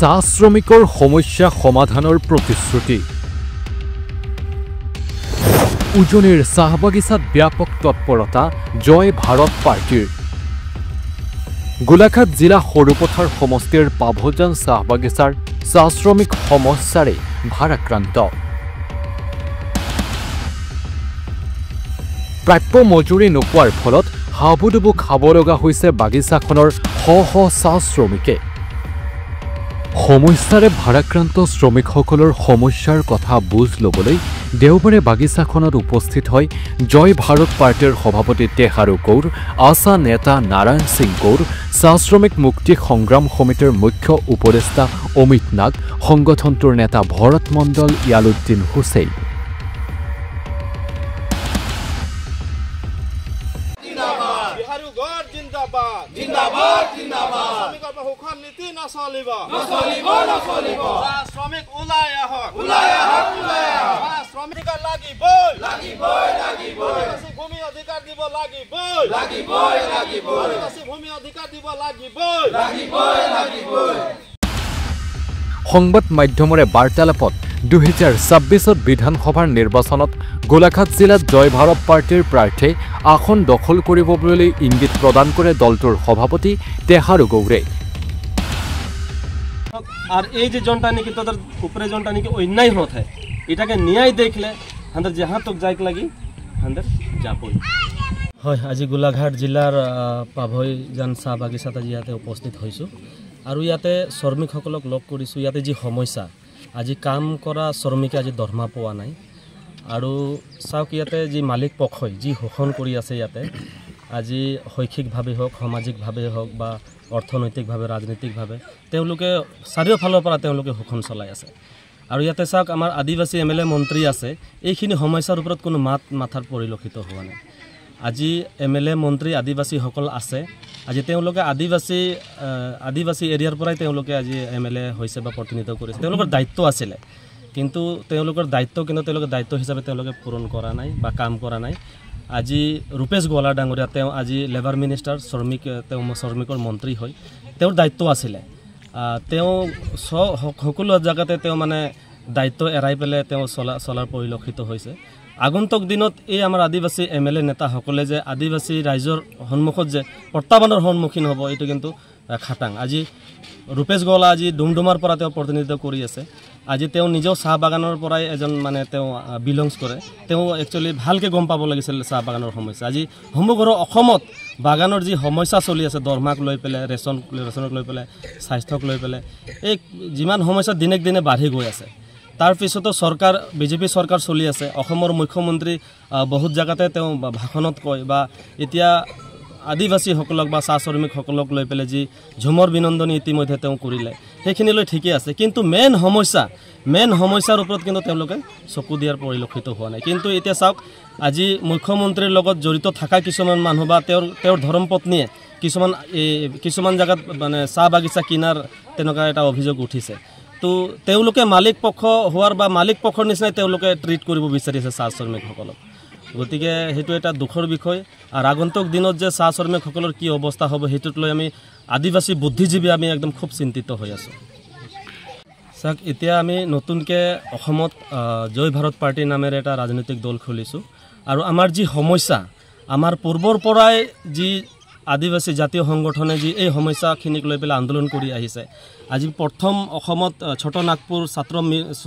চাহ শ্ৰমিকৰ সমস্যা সমাধানৰ প্ৰতিশ্ৰুতি উজনিৰ চাহ বাগিচাত ব্যাপক তৎপৰতা জয় ভাৰত পাৰ্টিৰ গোলাঘাট জিলা সৰুপথাৰ সমষ্টিৰ পাভজান চাহ বাগিচাৰ চাহ শ্ৰমিক সমস্যাৰে ভাৰাক্ৰান্ত প্ৰাপ্য মজুৰি নোপোৱাৰ ফলত হাবুডুবু খাব লগা হৈছে বাগিচাখনৰ শ শ চাহ শ্ৰমিকে সমস্যাৰে ভাৰাক্ৰান্ত শ্ৰমিকসকলৰ সমস্যাৰ কথা বুজ ল'বলৈ দেওবাৰে বাগিচাখনত উপস্থিত হয় জয় ভাৰত পাৰ্টিৰ সভাপতি তেহাৰু কৌৰ আশা নেতা নাৰায়ণ সিং কৌৰ চাহ শ্ৰমিক মুক্তি সংগ্ৰাম সমিতিৰ মুখ্য উপদেষ্টা অমিত নাগ সংগঠনটোৰ নেতা ভৰত মণ্ডল ইয়ালুদ্দিন হুছেইন जिंदाबाद जिंदाबाद श्रमिকৰ বহুখন নীতি নচলিব নচলিব শ্ৰমিক ওলাই আহক শ্ৰমিকৰ লাগিবই ভূমি অধিকাৰ দিব লাগিবই ভূমি অধিকাৰ দিব লাগিবই সংবাদ মাধ্যমৰে বাৰ্তালাপত 2026 বিধানসভাৰ নিৰ্বাচনত গোলাঘাট জিলাত জয় ভাৰত পাৰ্টিৰ প্ৰাৰ্থী আসন দখল কৰিব বুলি ইংগিত প্ৰদান কৰে দলটোৰ সভাপতি তেহাৰু গৌৰে আর এই যে জনটা নাকি তাদের উপরে জনটা নাকি অন্যায় হতে হয় এটাকে ন্যায় দেখলে হাঁদের যাহা তক যাইক লাগি হাঁদের যাবই হয় আজি গোলাঘাট জিলার পাভজান চাহ বাগিচাত আজি ইয়াতে উপস্থিত হয়েছো আর ইয়াতে শ্রমিকসকলক লগ কৰিছো ইয়াতে যে সমস্যা আজি কাম কৰা শ্ৰমিকে আজি দৰমহা পোৱা নাই আৰু চাওক ইয়াতে যি মালিক পক্ষই যি শোষণ কৰি আছে ইয়াতে আজি শৈক্ষিকভাৱে হওক সামাজিকভাৱে হওক বা অৰ্থনৈতিকভাৱে ৰাজনৈতিকভাৱে তেওঁলোকে চাৰিওফালৰ পৰা তেওঁলোকে শোষণ চলাই আছে আৰু ইয়াতে চাওক আমাৰ আদিবাসী এমএলএ মন্ত্ৰী আছে এইখিনি সমস্যাৰ ওপৰত কোনো মাথাৰ পৰিলক্ষিত হোৱা নাই আজি এমএলএ মন্ত্ৰী আদিবাসীসকল আছে আজি তেওঁলোকে আদিবাসী এৰিয়াৰ পৰাই তেওঁলোকে আজি এমএলএ হৈছে বা প্ৰতিনিধিত্ব কৰিছে তেওঁলোকৰ দায়িত্ব আছিল কিন্তু তেওঁলোকৰ দায়িত্ব হিচাপে তেওঁলোকে পূৰণ কৰা নাই বা কাম কৰা নাই আজি ৰূপেশ গোৱালা ডাঙৰীয়া তেওঁ আজি লেবাৰ মিনিষ্টাৰ শ্ৰমিকৰ মন্ত্ৰী হয় তেওঁৰ দায়িত্ব আছিল তেওঁ সকলো জায়গাতে তেওঁ মানে দায়িত্ব এৰাই পেলাই তেওঁ চলাৰ পৰিলক্ষিত হৈছে আগন্তুক দিনত এই আমাৰ আদিবাসী এমএলএ নেতাসকলে যে আদিবাসী ৰাইজৰ সন্মুখত যে প্ৰত্যাহ্বানৰ সন্মুখীন হ'ব এইটো কিন্তু খাটাং আজি ৰূপেশ গোৱালা আজি ডুমডুমাৰ পৰা তেওঁ প্ৰতিনিধিত্ব কৰি আছে আজি তেওঁ নিজেও চাহ বাগানৰ পৰাই এজন মানে তেওঁ বিলংছ কৰে তেওঁ একচুৱেলি ভালকৈ গম পাব লাগিছিল চাহ বাগানৰ সমস্যা আজি সমগ্ৰ অসমত বাগানৰ যি সমস্যা চলি আছে দৰমহাক লৈ পেলাই ৰেচনক লৈ পেলাই স্বাস্থ্যক লৈ পেলাই এই যিমান সমস্যা দিনক দিনে বাঢ়ি গৈ আছে তাৰ পিছতো চৰকাৰ বিজেপি চৰকাৰ চলি আছে অসমৰ মুখ্যমন্ত্ৰী বহুত জায়গাতে তেওঁ ভাষণত কয় বা এতিয়া আদিবাসীসকলক বা চাহ শ্ৰমিকসকলক লৈ পেলাই যি ঝুমৰ বিনন্দনী ইতিমধ্যে তেওঁ কৰিলে সেইখিনিলৈ ঠিকেই আছে কিন্তু মেইন সমস্যাৰ ওপৰত কিন্তু তেওঁলোকে চকু দিয়াৰ পৰিলক্ষিত হোৱা নাই কিন্তু এতিয়া চাওক আজি মুখ্যমন্ত্ৰীৰ লগত জড়িত থকা কিছুমান মানুহ বা তেওঁৰ ধৰ্মপত্নীয়ে কিছুমান জায়গাত মানে চাহ বাগিচা কিনাৰ তেনেকুৱা এটা অভিযোগ উঠিছে তো তেওঁলোকে মালিক পক্ষ হোৱাৰ বা মালিক পক্ষৰ নিচিনাই তেওঁলোকে ট্ৰিট কৰিব বিচাৰিছে চাহ শ্ৰমিকসকলক গতিকে সেইটো এটা দুখৰ বিষয় আৰু আগন্তুক দিনত যে চাহ শ্ৰমিকসকলৰ কি অৱস্থা হ'ব সেইটোক লৈ আমি আদিবাসী বুদ্ধিজীৱী আমি একদম খুব চিন্তিত হৈ আছোঁ চাওক এতিয়া আমি নতুনকৈ অসমত জয় ভাৰত পাৰ্টি নামেৰে এটা ৰাজনৈতিক দল খুলিছোঁ আৰু আমাৰ যি সমস্যা আমাৰ পূৰ্বৰ পৰাই যি আদিবাসী জাতীয় সংগঠনে যি এই সমস্যাখিনিক লৈ পেলাই আন্দোলন কৰি আহিছে আজি প্ৰথম অসমত ছোট নাগপুৰ ছাত্ৰ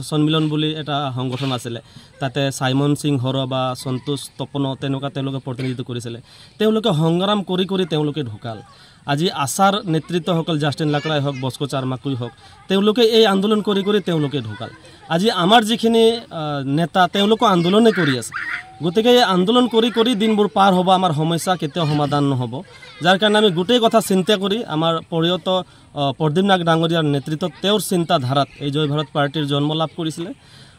সন্মিলন বুলি এটা সংগঠন আছিলে তাতে সাইমন সিং হৰ বা সন্তোষ তপন তেনেকুৱা তেওঁলোকে প্ৰতিনিধিত্ব কৰিছিলে তেওঁলোকে সংগ্ৰাম কৰি তেওঁলোকে ঢুকাল আজি আশাৰ নেতৃত্বসকল জাষ্টিন লাকৰাই হওক বস্কো চাৰমাকুই হওক তেওঁলোকে এই আন্দোলন কৰি তেওঁলোকে ঢুকাল আজি আমাৰ যিখিনি নেতা তেওঁলোকে আন্দোলনে কৰি আছে গতিকে এই আন্দোলন কৰি দিনবোৰ পাৰ হ'ব আমাৰ সমস্যা কেতিয়াও সমাধান নহ'ব যাৰ কাৰণে আমি গোটেই কথা চিন্তা কৰি আমাৰ পৰিয়ত প্ৰদীপ নাগ ডাঙৰীয়াৰ নেতৃত্বত তেওঁৰ চিন্তাধাৰাত এই জয় ভাৰত পাৰ্টিৰ জন্ম লাভ কৰিছিলে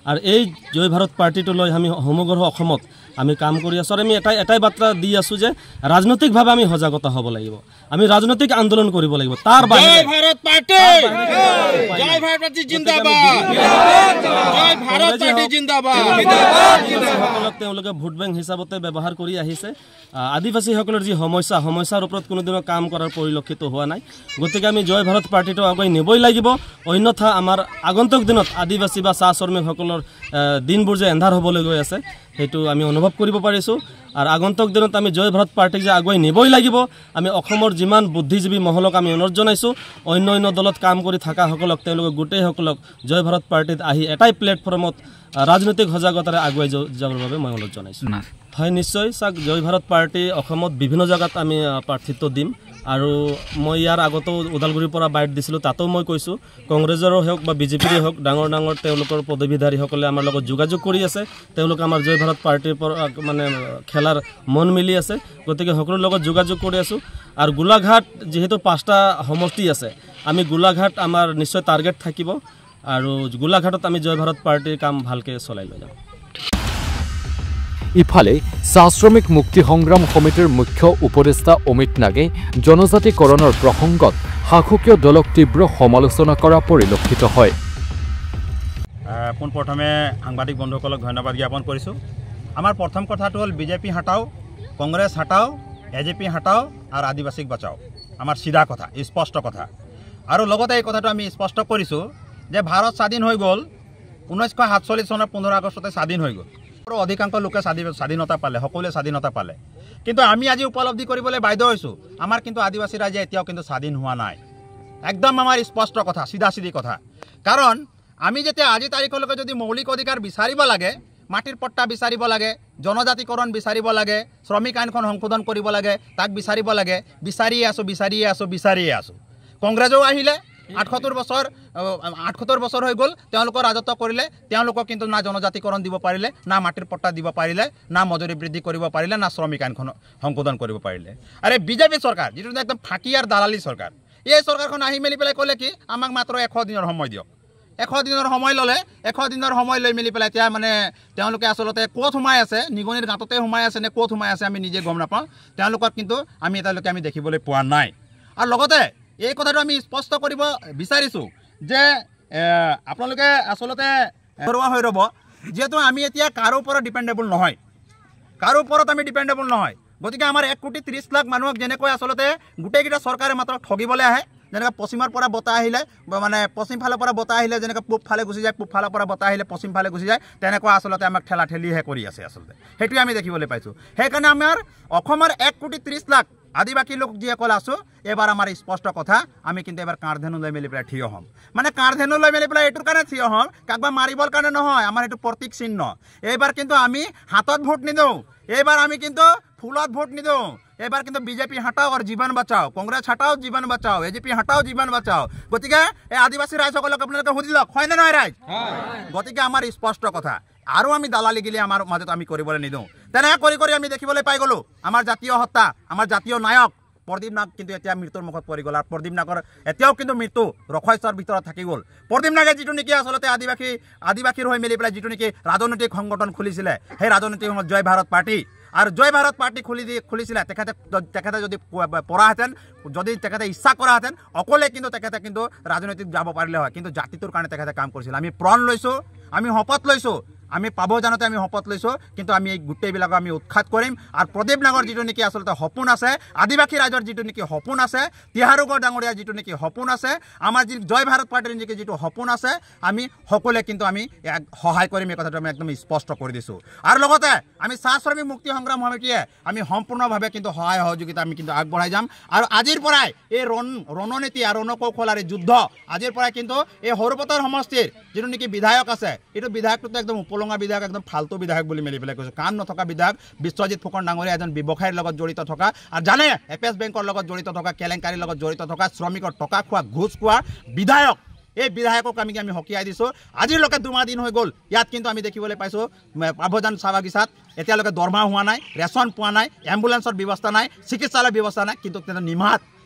আৰু এই জয় ভাৰত পাৰ্টিটো লৈ আমি সমগ্ৰ অসমত আমি কাম কৰি আছোঁ আৰু আমি এটাই বাৰ্তা দি আছোঁ যে ৰাজনৈতিকভাৱে আমি সজাগতা হ'ব লাগিব আমি ৰাজনৈতিক আন্দোলন কৰিব লাগিব তাৰ বাহিৰে জয় ভাৰত পাৰ্টি পাৰ্টি জিন্দাবাদ জয় ভাৰত পাৰ্টি জিন্দাবাদ তেওঁলোকে ভোট বেংক হিচাপতে ব্যৱহাৰ কৰি আহিছে আদিবাসীসকলৰ যি সমস্যাৰ ওপৰত কোনোদিনো কাম কৰাৰ পৰিলক্ষিত হোৱা নাই গতিকে আমি জয় ভাৰত পাৰ্টিটো আগুৱাই নিবই লাগিব অন্যথা আমাৰ আগন্তুক দিনত আদিবাসী বা চাহ শ্ৰমিকসকলৰ দিনবোৰ যে এন্ধাৰ হ'বলৈ গৈ আছে সেইটো আমি অনুভৱ কৰিব পাৰিছোঁ আৰু আগন্তুক দিনত আমি জয় ভাৰত পাৰ্টিক যে আগুৱাই নিবই লাগিব আমি অসমৰ যিমান বুদ্ধিজীৱী মহলক আমি অনুৰোধ জনাইছোঁ অন্য দলত কাম কৰি থকাসকলক তেওঁলোকে গোটেইসকলক জয় ভাৰত পাৰ্টিত আহি এটাই প্লেটফৰ্মত ৰাজনৈতিক সজাগতাৰে আগুৱাই যাবৰ বাবে মই অনুৰোধ জনাইছোঁ হয় নিশ্চয় চাওক জয় ভাৰত পাৰ্টি অসমত বিভিন্ন জেগাত আমি প্ৰাৰ্থিত্ব দিম আৰু মই ইয়াৰ আগতো ওদালগুৰিৰ পৰা বাইট দিছিলোঁ তাতো মই কৈছোঁ কংগ্ৰেছৰো হওক বা বিজেপিৰে হওক ডাঙৰ তেওঁলোকৰ পদবীধাৰীসকলে আমাৰ লগত যোগাযোগ কৰি আছে তেওঁলোক আমাৰ জয় ভাৰত পাৰ্টিৰ পৰা মানে খেলাৰ মন মিলি আছে গতিকে সকলোৰ লগত যোগাযোগ কৰি আছোঁ আৰু গোলাঘাট যিহেতু 5টা সমষ্টি আছে আমি গোলাঘাট আমাৰ নিশ্চয় টাৰ্গেট থাকিব আৰু গোলাঘাটত আমি জয় ভাৰত পাৰ্টিৰ কাম ভালকৈ চলাই লৈ যাম ইফালে চাহ শ্ৰমিক মুক্তি সংগ্ৰাম সমিতিৰ মুখ্য উপদেষ্টা অমিত নাগে জনজাতিকৰণৰ প্ৰসংগত শাসকীয় দলক তীব্ৰ সমালোচনা কৰা পৰিলক্ষিত হয় পোনপ্ৰথমে সাংবাদিক বন্ধুসকলক ধন্যবাদ জ্ঞাপন কৰিছোঁ আমাৰ প্ৰথম কথাটো হ'ল বিজেপি হটাও কংগ্ৰেছ হটাও এজেপি হটাও আৰু আদিবাসীক বচাও আমাৰ সিধা কথা স্পষ্ট কথা আৰু লগতে এই কথাটো আমি স্পষ্ট কৰিছোঁ যে ভাৰত স্বাধীন হৈ গ'ল 1947 চনৰ 15 আগষ্টতে স্বাধীন হৈ গ'ল অধিকাংশ লোকে স্বাধীনতা পালে সকলোৱে স্বাধীনতা পালে কিন্তু আমি আজি উপলব্ধি কৰিবলৈ বাধ্য হৈছোঁ আমাৰ কিন্তু আদিবাসী ৰাইজে এতিয়াও কিন্তু স্বাধীন হোৱা নাই একদম আমাৰ স্পষ্ট কথা সিধাচিধি কথা কাৰণ আমি যেতিয়া আজি তাৰিখলৈকে যদি মৌলিক অধিকাৰ বিচাৰিব লাগে মাটিৰ পট্টা বিচাৰিব লাগে জনজাতিকৰণ বিচাৰিব লাগে শ্ৰমিক আইনখন সংশোধন কৰিব লাগে তাক বিচাৰিব লাগে বিচাৰিয়ে আছোঁ কংগ্ৰেছেও আহিলে 78 বছৰ হৈ গ'ল তেওঁলোকৰ ৰাজত্ব কৰিলে তেওঁলোকক কিন্তু না জনজাতিকৰণ দিব পাৰিলে না মাটিৰ পট্টা দিব পাৰিলে না মজুৰি বৃদ্ধি কৰিব পাৰিলে না শ্ৰমিক আইনখন সংশোধন কৰিব পাৰিলে আৰে বিজেপি চৰকাৰ যিটো একদম ফাঁকি আৰু দালালি চৰকাৰ এই চৰকাৰখন আহি মেলি পেলাই ক'লে কি আমাক মাত্ৰ 100 দিনৰ সময় দিয়ক 100 দিনৰ সময় ল'লে 100 দিনৰ সময় লৈ মেলি পেলাই এতিয়া মানে তেওঁলোকে আচলতে ক'ত সোমাই আছে নিগনিৰ গাঁততে সোমাই আছে নে ক'ত সোমাই আছে আমি নিজে গম নাপাওঁ তেওঁলোকক কিন্তু আমি এতিয়ালৈকে আমি দেখিবলৈ পোৱা নাই আৰু লগতে এই কথাটো আমি স্পষ্ট কৰিব বিচাৰিছোঁ যে আপোনালোকে আচলতে ঘৰুৱা হৈ ৰ'ব যিহেতু আমি এতিয়া কাৰো ওপৰত ডিপেণ্ডেবল নহয় গতিকে আমাৰ 1,30,00,000 মানুহক যেনেকৈ আচলতে গোটেইকেইটা চৰকাৰে মাত্ৰ ঠগিবলৈ আহে যেনেকৈ পশ্চিমৰ পৰা বতাহ আহিলে মানে পশ্চিম ফালৰ পৰা বতাহ আহিলে যেনেকৈ পূব ফালে গুচি যায় পূব ফালৰ পৰা বতাহ আহিলে পশ্চিম ফালে গুচি যায় তেনেকুৱা আচলতে আমাক ঠেলাঠেলিহে কৰি আছে আচলতে সেইটোৱে আমি দেখিবলৈ পাইছোঁ সেইকাৰণে আমাৰ অসমৰ 1,30,00,000 আদিবাসী লোক যিসকল আছোঁ এবাৰ আমাৰ স্পষ্ট কথা আমি কিন্তু এবাৰ কাঁড়ধেনু লৈ মেলি পেলাই থিয় হ'ম মানে কাঁড়ধেনু লৈ মেলি পেলাই এইটোৰ কাৰণে থিয় হ'ম কাকবা মাৰিবৰ কাৰণে নহয় আমাৰ এইটো প্ৰতীক চিহ্ন এইবাৰ কিন্তু আমি হাতত ভোট নিদিওঁ এইবাৰ আমি কিন্তু ফুলত ভোট নিদিওঁ এইবাৰ কিন্তু বিজেপি হটাও আৰু জীৱন বচাও কংগ্ৰেছ হটাও জীৱন বচাও এজেপি হটাও জীৱন বচাও গতিকে এই আদিবাসী ৰাইজসকলক আপোনালোকে সুধি লওক হয় নে নহয় ৰাইজ গতিকে আমাৰ স্পষ্ট কথা আৰু আমি দালালি গিলি আমাৰ মাজত আমি কৰিবলৈ নিদিওঁ তেনেকৈ কৰি আমি দেখিবলৈ পাই গ'লোঁ আমাৰ জাতীয় হত্যা আমাৰ জাতীয় নায়ক প্ৰদীপ নাগ কিন্তু এতিয়া মৃত্যুৰ মুখত পৰি গ'ল আৰু প্ৰদীপ নাগৰ এতিয়াও কিন্তু মৃত্যু ৰক্ষস্যৰ ভিতৰত থাকি গ'ল প্ৰদীপ নাগে যিটো নেকি আচলতে আদিবাসীৰ হৈ মেলি পেলাই যিটো নেকি ৰাজনৈতিক সংগঠন খুলিছিলে সেই ৰাজনৈতিক সংগঠন জয় ভাৰত পাৰ্টি আৰু জয় ভাৰত পাৰ্টি খুলিছিলে তেখেতে যদি পঢ়াহেঁতেন যদি তেখেতে ইচ্ছা কৰাহেঁতেন অকলে কিন্তু তেখেতে কিন্তু ৰাজনৈতিক যাব পাৰিলে হয় কিন্তু জাতিটোৰ কাৰণে তেখেতে কাম কৰিছিল আমি প্रण লৈছোঁ আমি শপত লৈছোঁ আমি পাব জানোতে আমি শপত লৈছোঁ কিন্তু আমি এই গোটেইবিলাকক আমি উৎখাত কৰিম আৰু প্ৰদীপ নাগৰ যিটো নেকি আচলতে সপোন আছে আদিবাসী ৰাইজৰ যিটো নেকি সপোন আছে তিহাৰুগড় ডাঙৰীয়াৰ যিটো নেকি সপোন আছে আমাৰ যি জয় ভাৰত পাৰ্টিৰ নেকি যিটো সপোন আছে আমি সকলোৱে কিন্তু আমি সহায় কৰিম এই কথাটো আমি একদম স্পষ্ট কৰি দিছোঁ আৰু লগতে আমি চাহ শ্ৰমিক মুক্তি সংগ্ৰাম সমিতিয়ে আমি সম্পূৰ্ণভাৱে কিন্তু সহায় সহযোগিতা আমি কিন্তু আগবঢ়াই যাম আৰু আজিৰ পৰাই এই ৰণনীতি আৰু ৰণকৌশল আৰু যুদ্ধ আজিৰ পৰাই কিন্তু এই সৰুপথাৰ সমষ্টিৰ যিটো নেকি বিধায়ক আছে এইটো বিধায়কটোতো একদম উপলঙা বিধায়ক একদম ফাল্টু বিধায়ক বুলি মেলি পেলাই কৈছোঁ কাম নথকা বিধায়ক বিশ্বজিৎ ফুকন ডাঙৰীয়া এজন ব্যৱসায়ীৰ লগত জড়িত থকা আৰু জানে এপেছ বেংকৰ লগত জড়িত থকা কেলেংকাৰীৰ লগত জড়িত থকা শ্ৰমিকৰ টকা খোৱা ঘোচ খোৱা বিধায়ক এই বিধায়কক আমি সকীয়াই দিছোঁ আজিলৈকে 2 মাহ দিন হৈ গ'ল ইয়াত কিন্তু আমি দেখিবলৈ পাইছোঁ প্ৰাভজান চাহ বাগিচাত এতিয়ালৈকে দৰমহা হোৱা নাই ৰেচন পোৱা নাই এম্বুলেন্সৰ ব্যৱস্থা নাই চিকিৎসালয়ৰ ব্যৱস্থা নাই কিন্তু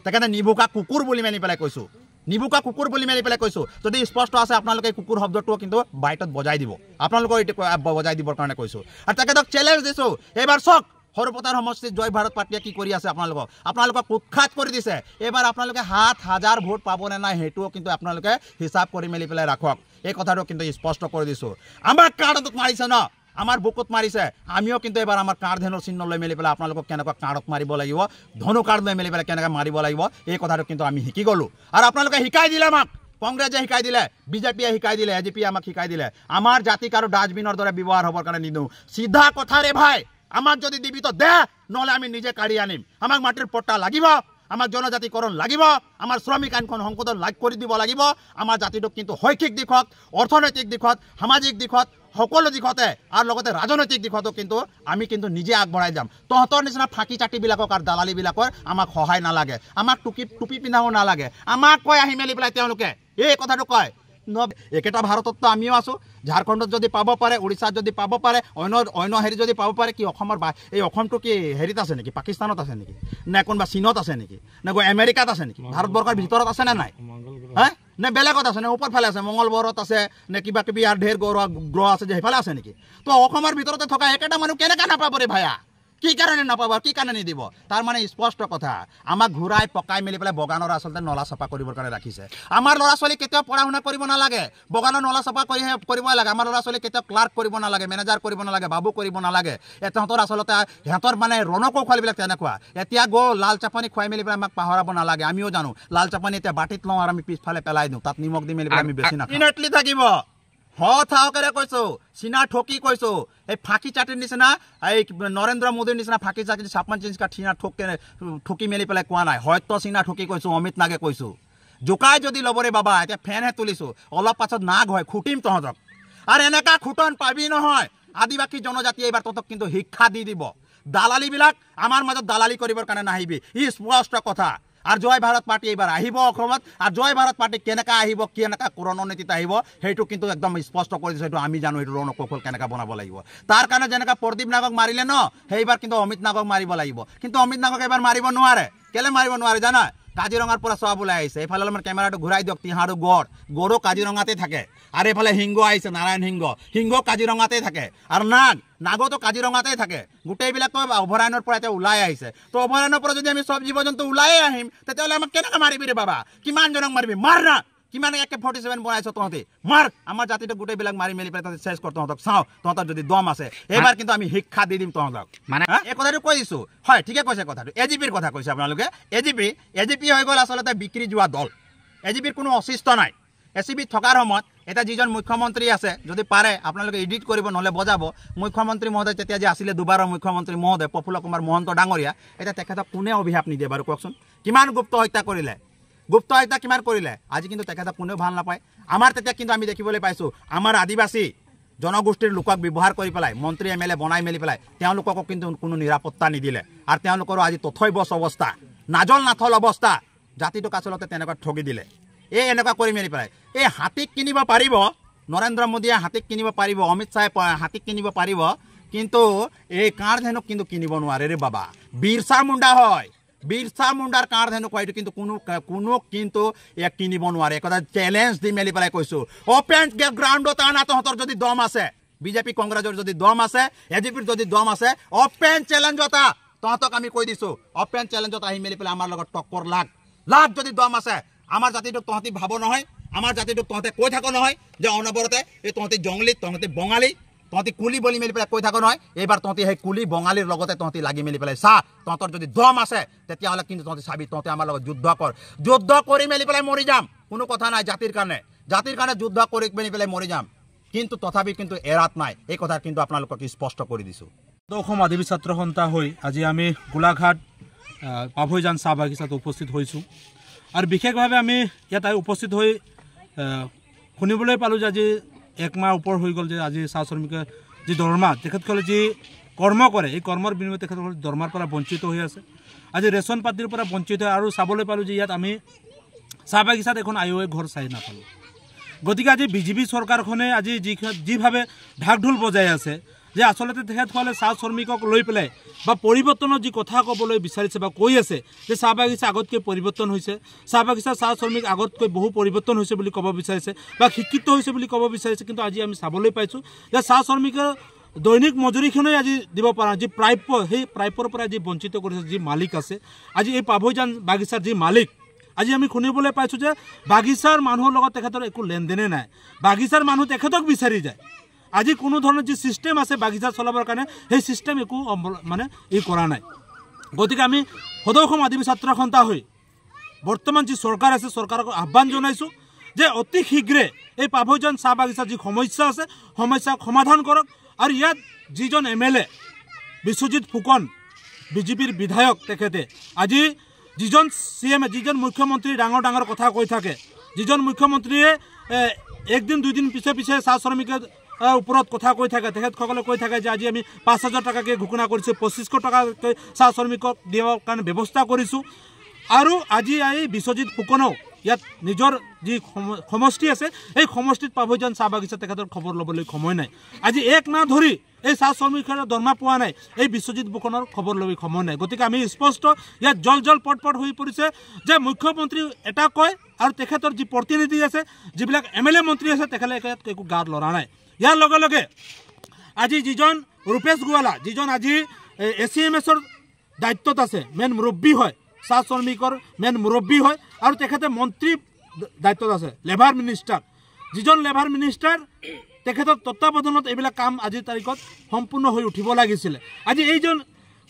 তেখেতে নিভোকা কুকুৰ বুলি মেলি পেলাই কৈছোঁ নিভোকা কুকুৰ বুলি মেলি পেলাই কৈছোঁ যদি স্পষ্ট আছে আপোনালোকে কুকুৰ শব্দটো কিন্তু বাইটত বজাই দিব আপোনালোকৰ এইটো বজাই দিবৰ কাৰণে কৈছোঁ আৰু তেখেতক চেলেঞ্জ দিছোঁ এইবাৰ চাওক সৰুপথাৰ সমষ্টিত জয় ভাৰত পাৰ্টিয়ে কি কৰি আছে আপোনালোকক উৎখাত কৰি দিছে এবাৰ আপোনালোকে ৭,০০০ ভোট পাবনে নাই সেইটোও কিন্তু আপোনালোকে হিচাপ কৰি মেলি পেলাই ৰাখক এই কথাটো কিন্তু স্পষ্ট কৰি দিছোঁ আমাক কাৰ্ডত মাৰিছে ন আমাৰ বুকুত মাৰিছে আমিও কিন্তু এবাৰ আমাৰ কাৰ্ড ধেনুৰ চিহ্ন লৈ মেলি পেলাই আপোনালোকক কেনেকুৱা কাৰ্ডত মাৰিব লাগিব ধনু কাৰ্ড লৈ মেলি পেলাই কেনেকৈ মাৰিব লাগিব এই কথাটো কিন্তু আমি শিকি গ'লোঁ আৰু আপোনালোকে শিকাই দিলে আমাক কংগ্ৰেছে শিকাই দিলে বিজেপিয়ে শিকাই দিলে এজিপিয়ে আমাক শিকাই দিলে আমাৰ জাতিক আৰু ডাষ্টবিনৰ দৰে ব্যৱহাৰ হ'বৰ কাৰণে নিদিওঁ চিধা কথাৰে ভাই আমাক যদি দিবি তো দে নহ'লে আমি নিজে কাঢ়ি আনিম আমাক মাটিৰ পট্টা লাগিব আমাক জনজাতিকৰণ লাগিব আমাৰ শ্ৰমিক আইনখন সংশোধন কৰি দিব লাগিব আমাৰ জাতিটোক কিন্তু শৈক্ষিক দিশত অৰ্থনৈতিক দিশত সামাজিক দিশত সকলো দিশতে আৰু লগতে ৰাজনৈতিক দিশতো কিন্তু আমি কিন্তু নিজে আগবঢ়াই যাম তহঁতৰ নিচিনা ফাঁকি চাটিবিলাকক আৰু দালালিবিলাকৰ আমাক সহায় নালাগে আমাক টুপি পিন্ধাব নালাগে আমাক কয় আহি মেলি পেলাই তেওঁলোকে এই কথাটো কয় একেটা ভাৰততো আমিও আছোঁ ঝাৰখণ্ডত যদি পাব পাৰে উৰিষ্যাত যদি পাব পাৰে অন্য হেৰি যদি পাব পাৰে কি অসমৰ এই অসমটো কি হেৰিত আছে নেকি পাকিস্তানত আছে নেকি নে কোনোবা চীনত আছে নেকি নে আমেৰিকাত আছে নেকি ভাৰতবৰ্ষৰ ভিতৰত আছে নে নাই হা নে বেলেগত আছে নে ওপৰফালে আছে মংগলবাৰত আছে নে কিবা কিবি আৰু ঢেৰ গ্ৰহ আছে যে সেইফালে আছে নেকি তো অসমৰ ভিতৰতে থকা একেটা মানুহ কেনেকৈ নাপাব ৰে ভায়া কি কাৰণে নাপাব কি কাৰণে নিদিব তাৰ মানে স্পষ্ট কথা আমাক ঘূৰাই পকাই মেলি পেলাই বগানৰ আচলতে নলা চাফা কৰিবৰ কাৰণে ৰাখিছে আমাৰ ল'ৰা ছোৱালী কেতিয়াও পঢ়া শুনা কৰিব নালাগে বগানৰ নলা চাফা কৰিব লাগে আমাৰ ল'ৰা ছোৱালী কেতিয়াও ক্লাৰ্ক কৰিব নালাগে মেনেজাৰ কৰিব নালাগে বাবু কৰিব নালাগে তাহাঁতৰ আচলতে সিহঁতৰ মানে ৰণকৌশলবিলাক তেনেকুৱা এতিয়া লাল চাপানি খুৱাই মেলি পেলাই আমাক পাহৰাব নালাগে আমিও জানো লাল চাপানি এতিয়া বাটিত লওঁ আৰু আমি পিছফালে পেলাই দিওঁ তাত নিমখ দি মেলি পেলাই আমি বেছি নাখাওঁ থাকিব সহকাৰে কৈছোঁ চীনা ঠকি কৈছোঁ এই ফাঁকি চাটিৰ নিচিনা এই নৰেন্দ্ৰ মোদীৰ নিচিনা ফাঁকি চাটি 56 ইঞ্চি চীনা ঠকি মেলি পেলাই কোৱা নাই হয়তো চীনা ঠকি কৈছোঁ অমিত নাগে কৈছোঁ জোকাই যদি ল'বৰে বাবা এতিয়া ফেনহে তুলিছোঁ অলপ পাছত নাগ হয় খুটিম তহঁতক আৰু এনেকুৱা খুটন পাবি নহয় আদিবাসী জনজাতি এইবাৰ তহঁতক কিন্তু শিক্ষা দি দিব দালালিবিলাক আমাৰ মাজত দালালি কৰিবৰ কাৰণে নাহিবি ই স্পষ্ট কথা আৰু জয় ভাৰত পাৰ্টি এইবাৰ আহিব অসমত আৰু জয় ভাৰত পাৰ্টি কেনেকৈ আহিব কেনেকৈ ৰণনীতিত আহিব সেইটো কিন্তু একদম স্পষ্ট কৰি দিছোঁ সেইটো আমি জানো সেইটো ৰণকৌশল কেনেকৈ বনাব লাগিব তাৰ কাৰণে যেনেকৈ প্ৰদীপ নাগক মাৰিলে ন সেইবাৰ কিন্তু অমিত নাগক মাৰিব লাগিব কিন্তু অমিত নাগক এইবাৰ মাৰিব নোৱাৰে কেলে মাৰিব নোৱাৰে জানা কাজিৰঙাৰ পৰা চোৱা ওলাই আহিছে এইফালে অলপমান কেমেৰাটো ঘূৰাই দিয়ক তিহাৰো গড়ো কাজিৰঙাতে থাকে আৰু এইফালে সিংহ আহিছে নাৰায়ণ সিংহ কাজিৰঙাতে থাকে আৰু নাগতো কাজিৰঙাতে থাকে গোটেইবিলাকতো অভয়াৰণ্যৰ পৰা এতিয়া ওলাই আহিছে তো অভয়াৰণ্যৰ পৰা যদি আমি চব জীৱ জন্তু ওলাই আহিম তেতিয়াহ'লে আমাক কেনেকৈ মাৰিবি ৰে বাবা কিমানজনক মাৰিবি মাৰ না কিমান AK-47 বনাইছ তহঁতি মাৰ আমাৰ জাতিটো গোটেইবিলাক মাৰি মেলি পেলাই তহঁতি চেছ কৰ তহঁতক চাওঁ তহঁতৰ যদি দম আছে এইবাৰ কিন্তু আমি শিক্ষা দি দিম তহঁতক মানে এই কথাটো কৈ দিছোঁ হয় ঠিকে কৈছে কথাটো এজিপিৰ কথা কৈছে আপোনালোকে এজিপি হৈ গ'ল আচলতে বিক্ৰী যোৱা দল এজিপিৰ কোনো অস্তিত্ব নাই এচিবিত থকাৰ সময়ত এটা যিজন মুখ্যমন্ত্ৰী আছে যদি পাৰে আপোনালোকে এডিট কৰিব নহ'লে বজাব মুখ্যমন্ত্ৰী মহোদয় তেতিয়া যে আছিলে দুবাৰৰ মুখ্যমন্ত্ৰী মহোদয় প্ৰফুল্ল কুমাৰ মহন্ত ডাঙৰীয়া এতিয়া তেখেতক কোনে অভিশাপ নিদিয়ে বাৰু কওকচোন কিমান গুপ্ত হত্যা কৰিলে কিমান কৰিলে আজি কিন্তু তেখেতক কোনেও ভাল নাপায় আমাৰ তেতিয়া কিন্তু আমি দেখিবলৈ পাইছোঁ আমাৰ আদিবাসী জনগোষ্ঠীৰ লোকক ব্যৱহাৰ কৰি পেলাই মন্ত্ৰী MLA বনাই মেলি পেলাই তেওঁলোককো কিন্তু কোনো নিৰাপত্তা নিদিলে আৰু তেওঁলোকৰো আজি তথৈবচ অৱস্থা নাথল অৱস্থা জাতিটোক আচলতে তেনেকুৱা ঠগি দিলে এই এনেকুৱা কৰি মেলি পেলাই এই হাতীক কিনিব পাৰিব নৰেন্দ্ৰ মোদীয়ে হাতীক কিনিব পাৰিব অমিত শ্বাহে হাতীক কিনিব পাৰিব কিন্তু এই কাঁড় ধেনুক কিন্তু কিনিব নোৱাৰে ৰে বাবা বিৰছা মুণ্ডাৰ কাঁড় ধেনুক হয়তো কিন্তু কোনো কিন্তু ইয়াক কিনিব নোৱাৰে একথা চেলেঞ্জ দি মেলি পেলাই কৈছোঁ অপেন গ্ৰাউণ্ডত আনা তহঁতৰ যদি দম আছে বিজেপি কংগ্ৰেছৰ যদি দম আছে এজিপিৰ যদি দম আছে অপেন চেলেঞ্জত তহঁতক আমি কৈ দিছোঁ অপেন চেলেঞ্জত আহি মেলি পেলাই আমাৰ লগত টক্কৰ লাগ যদি দম আছে আমাৰ জাতিটোক তহঁতি ভাব নহয় আমাৰ জাতিটোক তহঁতে কৈ থাকো নহয় যে অনবৰতে এই তহঁতি জংলী তহঁতি বঙালী তহঁতি কুলি বলি মেলি পেলাই কৈ থাকো নহয় এইবাৰ তহঁতি সেই কুলি বঙালীৰ লগতে তহঁতি লাগি মেলি পেলাই চা তহঁতৰ যদি দম আছে তেতিয়াহ'লে কিন্তু তহঁতি চাবি তহঁতি আমাৰ লগত যুদ্ধ কৰি মেলি পেলাই মৰি যাম কোনো কথা নাই জাতিৰ কাৰণে যুদ্ধ কৰি মেলি পেলাই মৰি যাম কিন্তু তথাপি কিন্তু এৰাত নাই এই কথা কিন্তু আপোনালোকক স্পষ্ট কৰি দিছোঁ অসম আদিবাসী ছাত্ৰ সন্থা হৈ আজি আমি গোলাঘাট পাভৈজান চাহ বাগিচাত উপস্থিত হৈছোঁ আৰু বিশেষভাৱে আমি ইয়াত উপস্থিত হৈ শুনিবলৈ পালোঁ যে আজি 1 মাহ ওপৰ হৈ গ'ল যে আজি চাহ শ্ৰমিকে যি দৰমহা তেখেতসকলে যি কৰ্ম কৰে এই কৰ্মৰ বিনিময়ত তেখেতসকলে দৰমহাৰ পৰা বঞ্চিত হৈ আছে আজি ৰেচন পাতিৰ পৰা বঞ্চিত হয় আৰু চাবলৈ পালোঁ যে ইয়াত আমি চাহ বাগিচাত এখন আয়োগে ঘৰ চাই নাপালোঁ গতিকে আজি বিজেপি চৰকাৰখনে আজি যিভাৱে ঢাক ঢোল বজাই আছে যে আচলতে তেখেতসকলে চাহ শ্ৰমিকক লৈ পেলাই বা পৰিৱৰ্তনৰ যি কথা ক'বলৈ বিচাৰিছে বা কৈ আছে যে চাহ বাগিচা আগতকৈ পৰিৱৰ্তন হৈছে চাহ বাগিচা চাহ শ্ৰমিক আগতকৈ বহু পৰিৱৰ্তন হৈছে বুলি ক'ব বিচাৰিছে বা শিক্ষিত হৈছে বুলি ক'ব বিচাৰিছে কিন্তু আজি আমি চাবলৈ পাইছোঁ যে চাহ শ্ৰমিকৰ দৈনিক মজুৰিখনেই আজি দিব পৰা যি প্ৰাপ্য সেই প্ৰাপ্যৰ পৰা যি বঞ্চিত কৰিছে যি মালিক আছে আজি এই পাভৈজান বাগিচাৰ যি মালিক আজি আমি শুনিবলৈ পাইছোঁ যে বাগিচাৰ মানুহৰ লগত তেখেতৰ একো লেনদেনে নাই বাগিচাৰ মানুহ তেখেতক বিচাৰি যায় আজি কোনো ধৰণৰ যি ছিষ্টেম আছে বাগিচা চলাবৰ কাৰণে সেই ছিষ্টেম একো মানে কৰা নাই গতিকে আমি সদৌ অসম আদিবাসী ছাত্ৰ সন্থা হৈ বৰ্তমান যি চৰকাৰ আছে চৰকাৰক আহ্বান জনাইছোঁ যে অতি শীঘ্ৰে এই পাভৈজান চাহ বাগিচাৰ যি সমস্যা আছে সমস্যা সমাধান কৰক আৰু ইয়াত যিজন MLA বিশ্বজিৎ ফুকন বিজেপিৰ বিধায়ক তেখেতে আজি যিজন CM যিজন মুখ্যমন্ত্ৰী ডাঙৰ ডাঙৰ কথা কৈ থাকে যিজন মুখ্যমন্ত্ৰীয়ে একদিন দুদিন পিছে পিছে চাহ শ্ৰমিকৰ ওপৰত কথা কৈ থাকে তেখেতসকলে কৈ থাকে যে আজি আমি 5,000 টকাকৈ ঘোষণা কৰিছোঁ 2,500 টকাকৈ চাহ শ্ৰমিকক দিয়াৰ কাৰণে ব্যৱস্থা কৰিছোঁ আৰু আজি এই বিশ্বজিৎ ফুকনেও ইয়াত নিজৰ যি সমষ্টি আছে এই সমষ্টিত পাভৈজান চাহ বাগিচা তেখেতৰ খবৰ ল'বলৈ সময় নাই আজি এক মাহ ধৰি এই চাহ শ্ৰমিকৰ দৰমহা পোৱা নাই এই বিশ্বজিৎ ফুকনৰ খবৰ ল'বলৈ সময় নাই গতিকে আমি স্পষ্ট ইয়াত জল পট হৈ পৰিছে যে মুখ্যমন্ত্ৰী এটা কয় আৰু তেখেতৰ যি প্ৰতিনিধি আছে যিবিলাক MLA মন্ত্ৰী আছে তেখেতে একো গাত লৰা নাই ইয়াৰ লগে লগে আজি যিজন ৰূপেশ গোৱালা যিজন আজি ACMSৰ দায়িত্বত আছে মেইন মুৰব্বী হয় চাহ শ্ৰমিকৰ মেইন মুৰব্বী হয় আৰু তেখেতে মন্ত্ৰী দায়িত্বত আছে লেবাৰ মিনিষ্টাৰ যিজন লেবাৰ মিনিষ্টাৰ তেখেতৰ তত্ত্বাৱধানত এইবিলাক কাম আজিৰ তাৰিখত সম্পূৰ্ণ হৈ উঠিব লাগিছিলে আজি এইজন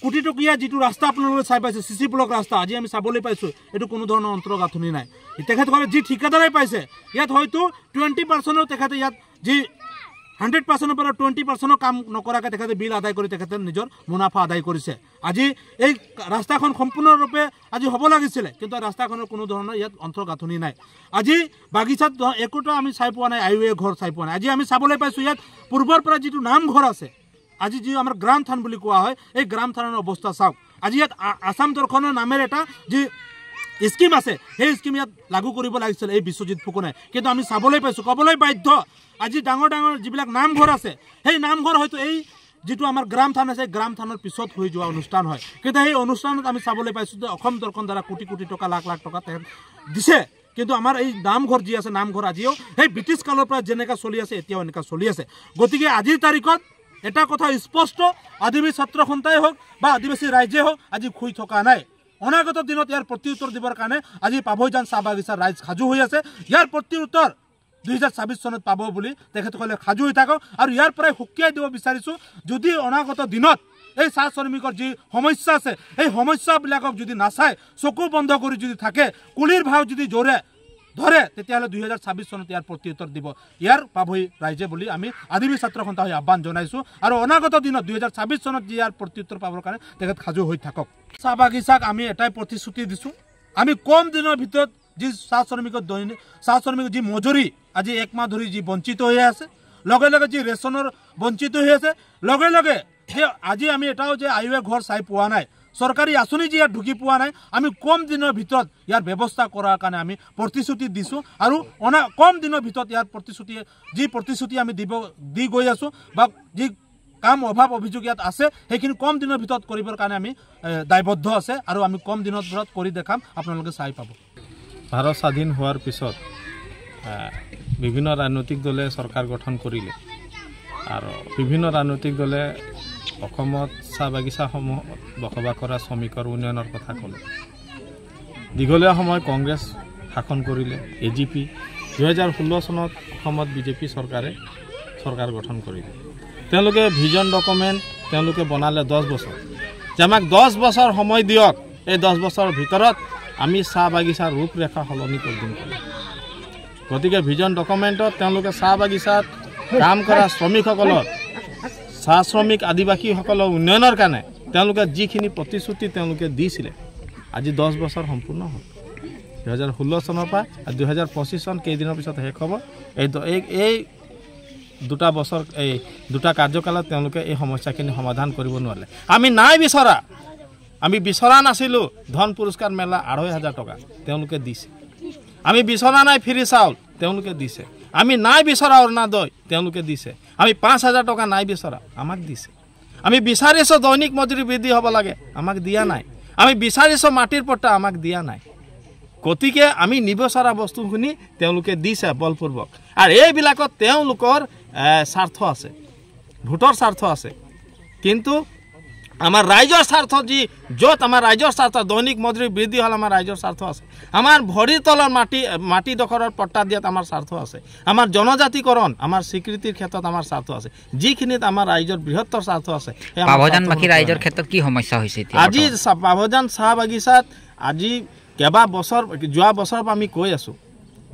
কোটি টকীয়া যিটো ৰাস্তা আপোনালোকে চাই পাইছে CC ব্লক ৰাস্তা আজি আমি চাবলৈ পাইছোঁ এইটো কোনো ধৰণৰ অন্তৰ্গাঁথনি নাই তেখেতসকলে যি ঠিকাদাৰে পাইছে ইয়াত হয়তো 20% তেখেতে ইয়াত যি 100% পৰা 20% কাম নকৰাকৈ তেখেতে বিল আদায় কৰি তেখেতে নিজৰ মুনাফা আদায় কৰিছে আজি এই ৰাস্তাখন সম্পূৰ্ণৰূপে আজি হ'ব লাগিছিলে কিন্তু ৰাস্তাখনৰ কোনো ধৰণৰ ইয়াত অন্তৰ্গাঁথনি নাই আজি বাগিচাত একোটা আমি চাই পোৱা নাই আইৱে ঘৰ চাই পোৱা নাই আজি আমি চাবলৈ পাইছোঁ ইয়াত পূৰ্বৰ পৰা যিটো নামঘৰ আছে আজি যি আমাৰ গ্ৰাম থান বুলি কোৱা হয় এই গ্ৰাম থানৰ অৱস্থা চাওক আজি ইয়াত আসাম দৰ্শনৰ নামেৰে এটা যি স্কিম আছে সেই স্কিম ইয়াত লাগু কৰিব লাগিছিল এই বিশ্বজিৎ ফুকনে কিন্তু আমি চাবলৈ পাইছোঁ ক'বলৈ বাধ্য আজি ডাঙৰ ডাঙৰ যিবিলাক নামঘৰ আছে সেই নামঘৰ হয়তো এই যিটো আমাৰ গ্ৰাম থান আছে গ্ৰাম থানৰ পিছত হৈ যোৱা অনুষ্ঠান হয় কিন্তু এই অনুষ্ঠানত আমি চাবলৈ পাইছোঁ যে অসম দৰ্শন দ্বাৰা কোটি কোটি টকা লাখ লাখ টকা তেখেত দিছে কিন্তু আমাৰ এই নামঘৰ যি আছে নামঘৰ আজিও সেই ব্ৰিটিছ কালৰ পৰা যেনেকৈ চলি আছে এতিয়াও এনেকৈ চলি আছে গতিকে আজিৰ তাৰিখত এটা কথা স্পষ্ট আদিবাসী ছাত্ৰ সন্থাই হওক বা আদিবাসী ৰাইজে হওক আজি শুই থকা নাই অনাগত দিনত ইয়াৰ প্ৰত্যুত্তৰ দিবৰ কাৰণে আজি পাভৈজান চাহ বাগিচাৰ ৰাইজ সাজু হৈ আছে ইয়াৰ প্ৰত্যুত্তৰ 2026 চনত পাব বুলি তেখেতসকলে সাজু হৈ থাকক আৰু ইয়াৰ পৰাই সুকিয়াই দিব বিচাৰিছোঁ যদি অনাগত দিনত এই চাহ শ্ৰমিকৰ যি সমস্যা আছে এই সমস্যাবিলাকক যদি নাচায় চকু বন্ধ কৰি যদি থাকে কুলিৰ ভাও যদি ধৰে তেতিয়াহ'লে 2026 চনত ইয়াৰ প্ৰত্যুত্তৰ দিব ইয়াৰ পাভৈ ৰাইজে বুলি আমি আদিবাসী ছাত্ৰ সন্থা হৈ আহ্বান জনাইছোঁ আৰু অনাগত দিনত 2026 চনত যি ইয়াৰ প্ৰত্যুত্তৰ পাবৰ কাৰণে তেখেত সাজু হৈ থাকক চাহ বাগিচাক আমি এটাই প্ৰতিশ্ৰুতি দিছোঁ আমি কম দিনৰ ভিতৰত যি চাহ শ্ৰমিকৰ যি মজুৰি আজি এক মাহ ধৰি যি বঞ্চিত হৈ আছে লগে লগে যি ৰেচনৰ বঞ্চিত হৈ আছে লগে লগে যে আজি আমি এটাও যে আইৱে ঘৰ চাই পোৱা নাই চৰকাৰী আঁচনি যি ইয়াত ঢুকি পোৱা নাই আমি কম দিনৰ ভিতৰত ইয়াৰ ব্যৱস্থা কৰাৰ কাৰণে আমি প্ৰতিশ্ৰুতি দিছোঁ আৰু কম দিনৰ ভিতৰত ইয়াৰ প্ৰতিশ্ৰুতি আমি দি গৈ আছোঁ বা যি কাম অভাৱ অভিযোগ ইয়াত আছে সেইখিনি কম দিনৰ ভিতৰত কৰিবৰ কাৰণে আমি দায়বদ্ধ আছে আৰু আমি কম দিনৰ ভিতৰত কৰি দেখাম আপোনালোকে চাই পাব ভাৰত স্বাধীন হোৱাৰ পিছত বিভিন্ন ৰাজনৈতিক দলে চৰকাৰ গঠন কৰিলে আৰু বিভিন্ন ৰাজনৈতিক দলে অসমত চাহ বাগিচাসমূহত বসবাস কৰা শ্ৰমিকৰ উন্নয়নৰ কথা ক'লে দীঘলীয়া সময় কংগ্ৰেছ শাসন কৰিলে AGP 2016 চনত অসমত BJP চৰকাৰে চৰকাৰ গঠন কৰিলে তেওঁলোকে ভিজন ডকুমেণ্ট তেওঁলোকে বনালে 10 বছৰ যে আমাক 10 বছৰ সময় দিয়ক এই 10 বছৰৰ ভিতৰত আমি চাহ বাগিচাৰ ৰূপৰেখা সলনি কৰি দিম গতিকে ভিজন ডকুমেণ্টত তেওঁলোকে চাহ বাগিচাত কাম কৰা শ্ৰমিকসকলৰ চাহ শ্ৰমিক আদিবাসীসকলৰ উন্নয়নৰ কাৰণে তেওঁলোকে যিখিনি প্ৰতিশ্ৰুতি তেওঁলোকে দিছিলে আজি 10 বছৰ সম্পূৰ্ণ হ'ল 2016 চনৰ পৰা 2025 চন কেইদিনৰ পিছত শেষ হ'ব এই দুটা বছৰ এই দুটা কাৰ্যকালত তেওঁলোকে এই সমস্যাখিনি সমাধান কৰিব নোৱাৰিলে আমি বিচৰা নাছিলোঁ ধন পুৰস্কাৰ মেলা 2,500 টকা তেওঁলোকে দিছে আমি বিচৰা নাই ফ্ৰী চাউল তেওঁলোকে দিছে আমি নাই বিচৰা অৰুণোদয় তেওঁলোকে দিছে আমি 5,000 টকা নাই বিচৰা আমাক দিছে আমি বিচাৰিছোঁ দৈনিক মজুৰি বৃদ্ধি হ'ব লাগে আমাক দিয়া নাই আমি বিচাৰিছোঁ মাটিৰ পট্টা আমাক দিয়া নাই গতিকে আমি নিবিচৰা বস্তুখিনি তেওঁলোকে দিছে বলপূৰ্বক আৰু এইবিলাকত তেওঁলোকৰ স্বাৰ্থ আছে ভোটৰ স্বাৰ্থ আছে কিন্তু আমাৰ ৰাইজৰ স্বাৰ্থ যি য'ত আমাৰ ৰাইজৰ স্বাৰ্থ দৈনিক মজুৰি বৃদ্ধি হ'ল আমাৰ ৰাইজৰ স্বাৰ্থ আছে আমাৰ ভৰিৰ তলৰ মাটি দখলৰ পট্টা দিয়াত আমাৰ স্বাৰ্থ আছে আমাৰ জনজাতিকৰণ আমাৰ স্বীকৃতিৰ ক্ষেত্ৰত আমাৰ স্বাৰ্থ আছে যিখিনিত আমাৰ ৰাইজৰ বৃহত্তৰ স্বাৰ্থ আছে পাভজান বাকী ৰাইজৰ ক্ষেত্ৰত কি সমস্যা হৈছে আজি পাভজান চাহ বাগিচাত আজি কেইবা বছৰ যোৱা বছৰ আমি কৈ আছোঁ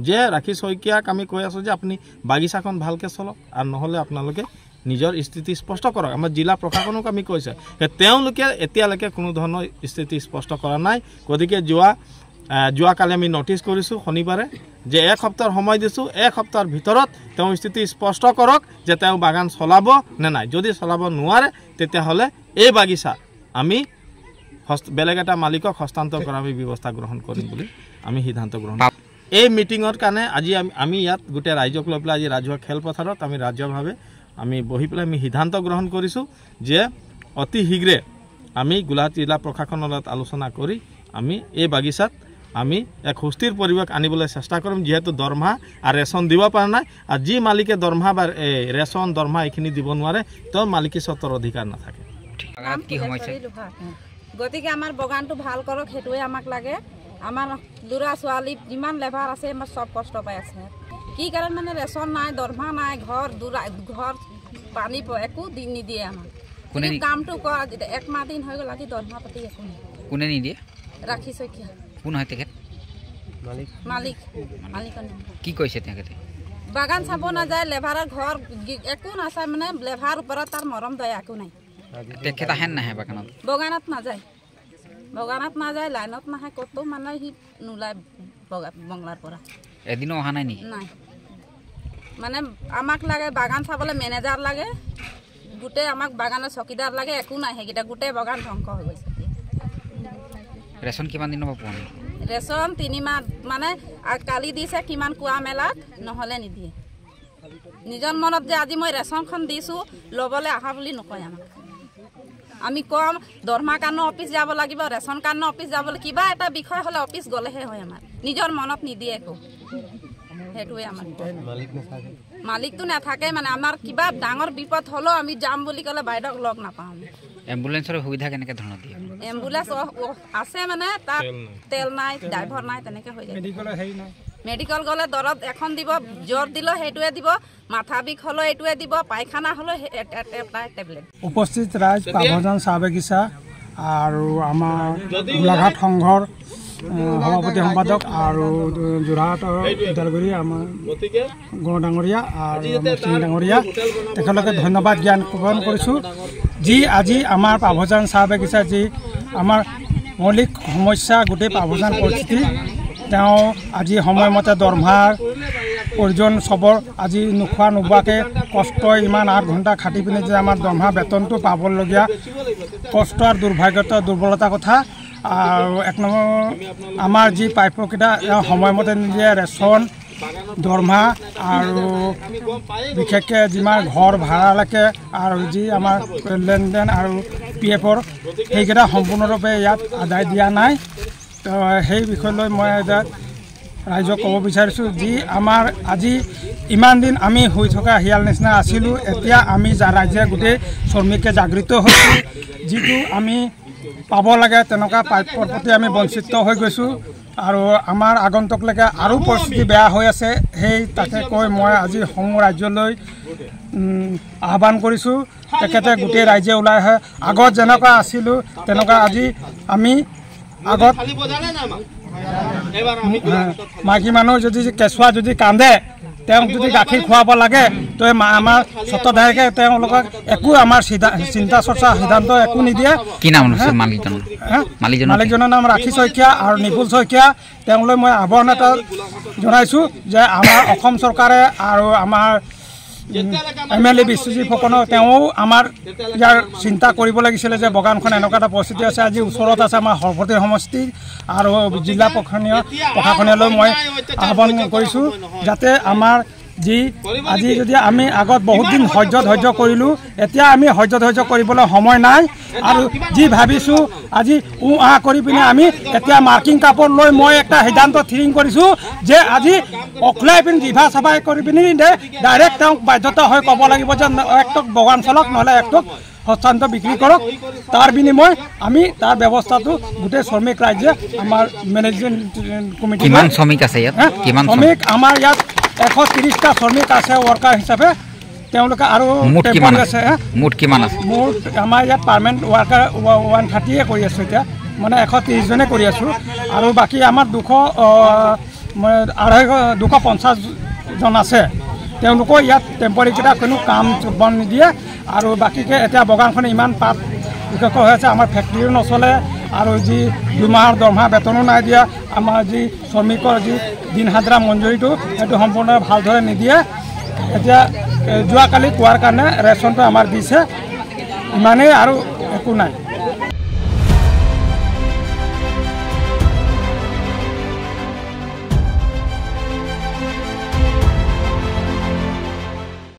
যে ৰাখী শইকীয়াক আমি কৈ আছোঁ যে আপুনি বাগিচাখন ভালকৈ চলক আৰু নহ'লে আপোনালোকে নিজৰ স্থিতি স্পষ্ট কৰক আমাৰ জিলা প্ৰশাসনক আমি কৈছে তেওঁলোকে এতিয়ালৈকে কোনো ধৰণৰ স্থিতি স্পষ্ট কৰা নাই গতিকে যোৱাকালি আমি নটিচ কৰিছোঁ শনিবাৰে যে এক সপ্তাহৰ সময় দিছোঁ এক সপ্তাহৰ ভিতৰত তেওঁ স্থিতি স্পষ্ট কৰক যে তেওঁ বাগান চলাব নে নাই যদি চলাব নোৱাৰে তেতিয়াহ'লে এই বাগিচা আমি বেলেগ এটা মালিকক হস্তান্তৰ কৰাৰ আমি ব্যৱস্থা গ্ৰহণ কৰিম বুলি আমি সিদ্ধান্ত গ্ৰহণ এই মিটিঙৰ কাৰণে আজি আমি ইয়াত গোটেই ৰাইজক লৈ পেলাই আজি ৰাজহুৱা খেলপথাৰত আমি ৰাজ্যভাৱে আমি বহি পেলাই আমি সিদ্ধান্ত গ্ৰহণ কৰিছোঁ যে অতি শীঘ্ৰে আমি গোলাঘাট জিলা প্ৰশাসনৰ লগত আলোচনা কৰি আমি এই বাগিচাত আমি এক সুস্থিৰ পৰিৱেশ আনিবলৈ চেষ্টা কৰিম যিহেতু দৰমহা আৰু ৰেচন দিব পৰা নাই আৰু যি মালিকে দৰমহা বা ৰেচন দৰমহা এইখিনি দিব নোৱাৰে তেওঁৰ মালিকী স্বত্বৰ অধিকাৰ নাথাকে কি সমস্যা গতিকে আমাৰ বাগানটো ভাল কৰক সেইটোৱে আমাক লাগে আমাৰ ল'ৰা ছোৱালী যিমান লেবাৰ আছে আমাৰ চব কষ্ট পাই আছে কি কাৰণ মানে ৰেচন নাই দৰমহা নাই ঘৰ পানী একো নিদিয়ে আমাক কামটো কৰা এক মাহ দিন হৈ গ'ল আজি দৰমহা পাতি একো নাই কোনে নিদিয়ে ৰাখী শইকীয়া কোন হয় তেখেত মালিক কি কৈছে তেখেতে বাগান চাব নাযায় লেবাৰৰ ঘৰ একো নাচায় মানে লেবাৰ ওপৰত তাৰ মৰম দয়া একো নাই তেখেত আহে নাহে বাগানত নাযায় লাইনত নাহে ক'তো মানে সি নোলায় বংলাৰ পৰা এদিনো অহা নাই নেকি নাই মানে আমাক লাগে বাগান চাবলৈ মেনেজাৰ লাগে গোটেই আমাক বাগানৰ চকীদাৰ লাগে একো নাই সেইকেইটা গোটেই বাগান ধ্বংস হৈ গৈছে ৰেচন কিমান দিনৰ পৰা পোৱা নাই ৰেচন 3 মাহ মানে কালি দিছে কিমান কোৱা মেলাক নহ'লে নিদিয়ে নিজৰ মনত যে আজি মই ৰেচনখন দিছোঁ ল'বলৈ আহা বুলি নকয় আমাক আমি কম দৰমহা কাৰণৰ অফিচ যাব লাগিব ৰেচন কাৰণৰ অফিচ যাবলৈ কিবা এটা বিষয় হ'লে অফিচ গ'লেহে হয় আমাৰ নিজৰ মনত নিদিয়ে একো সেইটোৱে আমাৰ মালিকটো নাথাকে মানে আমাৰ কিবা ডাঙৰ বিপদ হ'লেও আমি যাম বুলি ক'লে বাইদেউক লগ নাপাওঁ আমি এম্বুলেন্সৰ সুবিধা কেনেকৈ ধৰণৰ দিয়ে এম্বুলেন্স আছে মানে তাত তেল নাই ড্ৰাইভাৰ নাই তেনেকৈ হৈ যায় মেডিকেল গ'লে দৰৱ এখন দিব জ্বৰ দিলেও সেইটোৱে দিব মাথা বিষ হ'লেও এইটোৱে দিব পায়খানা হ'লেও টেবলেট উপস্থিত ৰাইজ পাভজান চাহ বাগিচা আৰু আমাৰ গোলাঘাট সংঘৰ সভাপতি সম্পাদক আৰু যোৰহাটৰ ওদালগুৰি আমাৰ গড় ডাঙৰীয়া আৰু চিং ডাঙৰীয়া তেখেতলোকে ধন্যবাদ জ্ঞান প্ৰদান কৰিছোঁ যি আজি আমাৰ পাভজান চাহ বাগিচা যি আমাৰ মৌলিক সমস্যা গোটেই পাভজান পৰিস্থিতি তেওঁ আজি সময়মতে দৰমহাৰ প্ৰয়োজন চবৰ আজি নোখোৱা নোবোৱাকৈ কষ্ট ইমান 8 ঘণ্টা খাটি পিনে যে আমাৰ দৰমহা বেতনটো পাবলগীয়া কষ্ট আৰু দুৰ্বলতাৰ কথা আৰু 1 নম্বৰ আমাৰ যি প্ৰাপ্যকেইটা সময়মতে নিদিয়ে ৰেচন দৰমহা আৰু বিশেষকৈ যিমান ঘৰ ভাড়ালৈকে আৰু যি আমাৰ লেনদেন আৰু PFৰ সেইকেইটা সম্পূৰ্ণৰূপে ইয়াত আদায় দিয়া নাই তো সেই বিষয়লৈ মই এতিয়া ৰাইজক ক'ব বিচাৰিছোঁ যি আমাৰ আজি ইমান দিন আমি হৈ থকা হিয়াল নিচিনা আছিলোঁ এতিয়া আমি ৰাইজে গোটেই শ্ৰমিকে জাগৃত হৈছোঁ যিটো আমি পাব লাগে তেনেকুৱা প্ৰাপ্যৰ প্ৰতি আমি বঞ্চিত হৈ গৈছোঁ আৰু আমাৰ আগন্তুকলৈকে আৰু পৰিস্থিতি বেয়া হৈ আছে সেই তাকে কৈ মই আজি সমূহ ৰাজ্যলৈ আহ্বান কৰিছোঁ তেখেতে গোটেই ৰাইজে ওলাই আহে আগত যেনেকুৱা আছিলোঁ তেনেকুৱা আজি আমি আগত মাইকী মানুহ যদি কেঁচুৱা যদি কান্দে তেওঁক যদি গাখীৰ খুৱাব লাগে তো আমাৰ স্বত্বধায়কে তেওঁলোকক একো আমাৰ চিন্তা চৰ্চা সিদ্ধান্ত একো নিদিয়ে কি নাম মালিকজনৰ নাম ৰাখী শইকীয়া আৰু নিপুল শইকীয়া তেওঁলৈ মই আহ্বান এটা জনাইছোঁ যে আমাৰ অসম চৰকাৰে আৰু আমাৰ MLA বিশ্বজিৎ ফুকনো তেওঁ আমাৰ ইয়াৰ চিন্তা কৰিব লাগিছিলে যে বাগানখন এনেকুৱা এটা পৰিস্থিতি আছে আজি ওচৰত আছে আমাৰ সৰ্বতি সমষ্টি আৰু জিলা প্ৰশাসনীয়লৈ মই আহ্বান কৰিছোঁ যাতে আমাৰ যি আজি যদি আমি আগত বহুত দিন ধৈৰ্য কৰিলোঁ, এতিয়া আমি ধৈৰ্য কৰিবলৈ সময় নাই। আৰু যি ভাবিছোঁ আজি কৰি পিনে আমি এতিয়া মাৰ্কিং কাপোৰ লৈ মই এটা সিদ্ধান্ত থিৰিং কৰিছোঁ যে আজি অখলাই পিনি জিভা চাফাই কৰি পিনি ডাইৰেক্ট তেওঁক বাধ্যতা হৈ ক'ব লাগিব যে একটক বাগান চলক, নহ'লে একটক হস্তান্তৰ বিক্ৰী কৰক। তাৰ বিনিময় আমি তাৰ ব্যৱস্থাটো গোটেই শ্ৰমিক ৰাইজে আমাৰ মেনেজমেণ্ট কমিটি কিমান শ্ৰমিক আছে ইয়াত? কিমান শ্ৰমিক আমাৰ ইয়াত 130টা শ্ৰমিক আছে ৱৰ্কাৰ হিচাপে। তেওঁলোকে আৰু মুঠ কিমান আছে? মুঠ আমাৰ ইয়াত পাৰ্মানেণ্ট ৱৰ্কাৰ 130 কৰি আছোঁ এতিয়া, মানে 130জনে কৰি আছোঁ। আৰু বাকী আমাৰ 250জন আছে। তেওঁলোকৰ ইয়াত টেম্পৰেৰীকেইটা কোনো কাম বন নিদিয়ে। আৰু বাকীকে এতিয়া বাগানখন ইমান পাত বিশেষকৈ হৈ আছে, আমাৰ ফেক্টৰীও নচলে আৰু যি 2 মাহৰ দৰমহা বেতনো নাই দিয়া। আমাৰ যি শ্ৰমিকৰ যি দিন হাজিৰা মঞ্জুৰিটো সেইটো সম্পূৰ্ণ ভালদৰে নিদিয়ে। এতিয়া যোৱাকালি কোৱাৰ কাৰণে ৰেচনটো আমাৰ দিছে, ইমানেই আৰু একো নাই।